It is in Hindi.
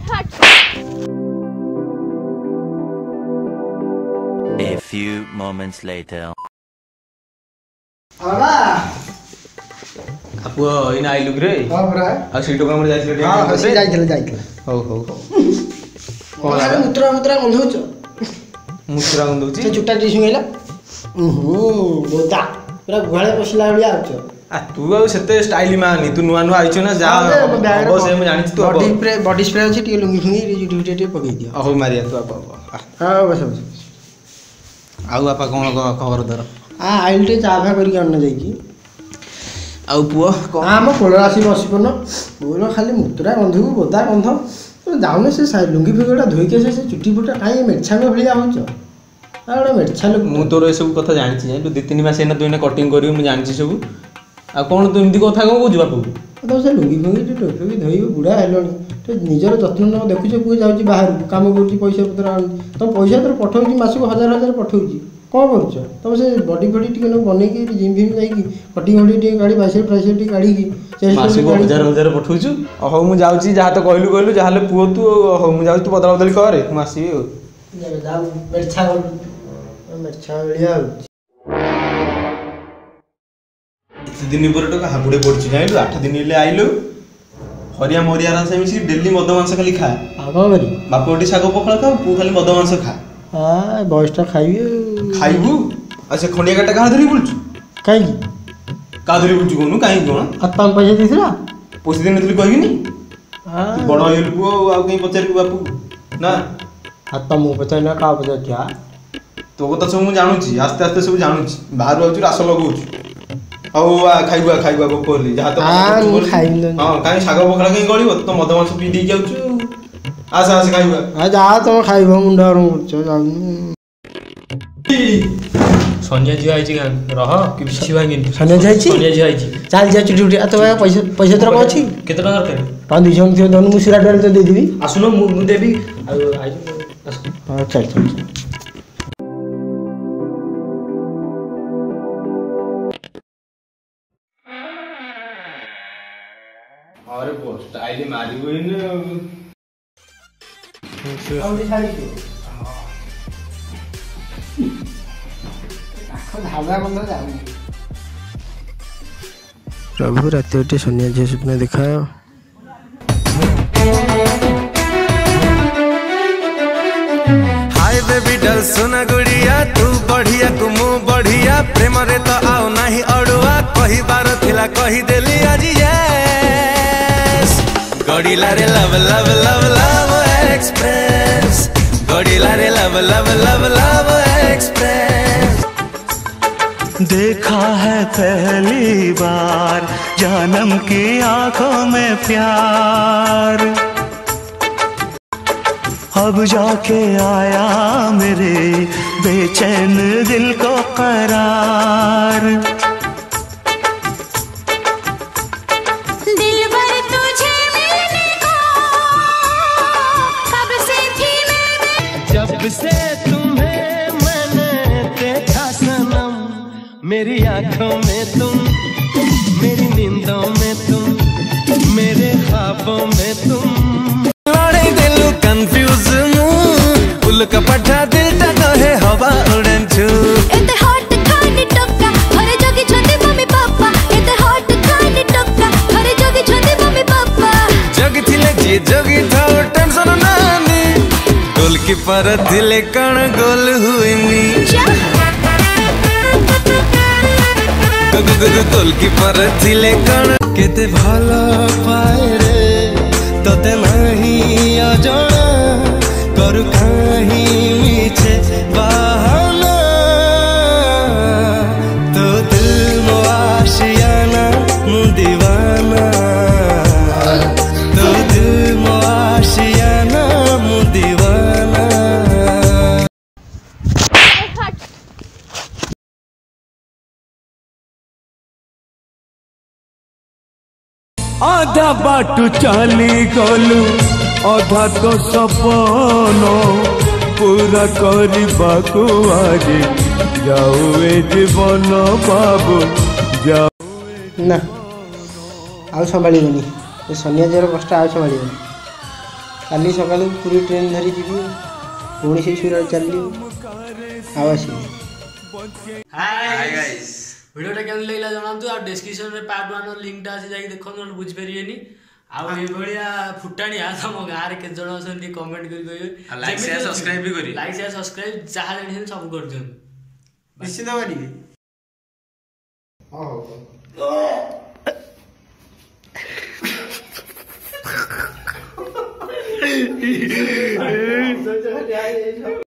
A few moments later. बाबा आपु इना आइलु रे हां बरा आ सीटो काम रे जाइले हां हसी जाइथले हो हो कोन है मुत्रा गंधौच मुत्रा गंधौची से चुटा टी सुंगैला बोदा पूरा गुहाळे पसला बलिया आउछ आ तू आ सेते स्टाइल मानी तू नुआ नुआ आइछ ना जा अब से हम जानि तू बॉडी स्प्रे अछि टी लुंगी फुंगी जुटी टी पकई दियो हो मारिया तू आप हां बस आउ आपा कोन खबर दर आ आइल टे चाभा करी अन्न जाई की आउ पुओ हम कोल राशि बसी पन बोलो खाली मुत्रा गंध को बोदा गंध जाउने से लुंगी फुंगीटा धोई के से चुटी फुटा काई मेछा में भलिया होछ आ ओडा मेछा लोग मु तोर ए सब कथा जानि छी तू 2-3 मास एना तू एना कटिंग करियो मु जानि छी सब आ कोन तू एमती कथा को बुझ बापू तो से लुंगी फुंगी टोपी भी धोई बुढ़ा हेलोनी तो निजर जत्न न देखुछ को जाउची बाहर काम करची पैसा पत्र आन तो पैसा तो पठौची मास को 1000 पठौची कौन करुछ तुम से बॉडी बॉडी टिके न बनै के जिम फिम जाई की कटिंग बॉडी टिके गाड़ी बाइसेप ट्राइसेप टिके गाड़ी की मास को 1000 पठौछु हो मु जाउची जहा तो कहलु जहाले पुओ तू हो मु जाउ तू बदला बदली करे मु आसीबे हो जाऊ मेरछा बलिया इतने दिन पर तो हाबुड़े पड़छ जाइलु 8 दिन ले आइलु हरिया मरिया रा से मिसी डेली मद मांस खाली खा आगो करी बापोटी सागो पखला खा पु खाली मद मांस खा हां बॉयसटा खाइबू अच्छा खंडिया काटा कहा धरी बुलछु काई का धरी बुलछु कोनु काई कोन अत्ता पैसा दिसला पैसा दिन नथली कहबिनी हां बड़ होइल पुओ आ कहीं पचार बापू ना अत्ता मु पचार ना का पचार क्या तो कथा सब मु जानु छी आस्ते आस्ते सब जानु छी बाहर आउछु रास लगौछु औ खाइबा को कोली जहा तो हां काई सागो पखला कहीं गळिबो तो मद मांस पी दी जाउछु आसा आसा खाइबा आ जा तुम खाइबो मुंडा करछ जा सोनिया जी आइछि गान रह कि बिछि भागिन सोनिया जी आइछि सोनिया जी आइछि चल जा चुटी उठी आ तो पैसा तोरा अछि केतना दरकार 500 थियो दनु मुसिरा डाल तो दे देबी आसुनो मु देबी आइ हां चल अरे वो स्टाइल मारी हुई ने औरी सारी को आखो धागा बंद जाऊ प्रभु रात उठे सोनिया जी सपना दिखाओ हाय बेबी डल सोना गुड़िया तू बढ़िया कुमु बढ़िया प्रेम रे तो आओ नहीं अड़ुआ कही बार थिला कही देली आज यस गड़िला रे love love love love express गड़िला रे love love love love express देखा है पहली बार जानम की आंखों में प्यार अब जाके आया मेरे बेचैन दिल को करार दिलबर तुझे मिलने को कब से थी मैं जब से तुम्हें मैंने देखा सनम मेरी आंखों में तुम मेरी नींदों में तुम मेरे ख्वाबों में तुम लड़े दिल कंफ्यूज उल कपटा दिल टका है हवा उड़न छू एते हॉट खानी टक्का हरे जोगी छोटे मम्मी पापा एते हॉट खानी टक्का हरे जोगी छोटे मम्मी पापा जग थिले जी जगी था टेंशन नानी गोलकीपर थिले कण गोल हुईनी गोलकीपर थिले कण केते भलो पाए रे तते नहीं अजଣା करू कहीं मीछे बहाना तो दिल मो आशियाना मु दीवाना तो दिल मो आशियाना मु दीवाना आधा बाटू चाली गलु अधा तो सपन पूरा करबाकू आज जाऊ ए जीवन बाबू जाऊ ना आउ संभाळिबनी ए सोनिया जर कष्ट आउ संभाळिबनी काली सकाल पूरी ट्रेन धरी जी पुणी से सुरत चलि आव हाय गाइस वीडियोटा केमन लागला जणातु आ डिस्क्रिप्शन रे पार्ट 1 रो लिंक टा अछि जाई देखो न बुझ परियेनी आ ए भलिया फुटाणी आ हम गार के जण अछंती कमेंट करि कहियो लाइक शेयर सब्सक्राइब भी करी लाइक शेयर सब्सक्राइब जहा जणी सब कर दियन निश्चित करिवे हां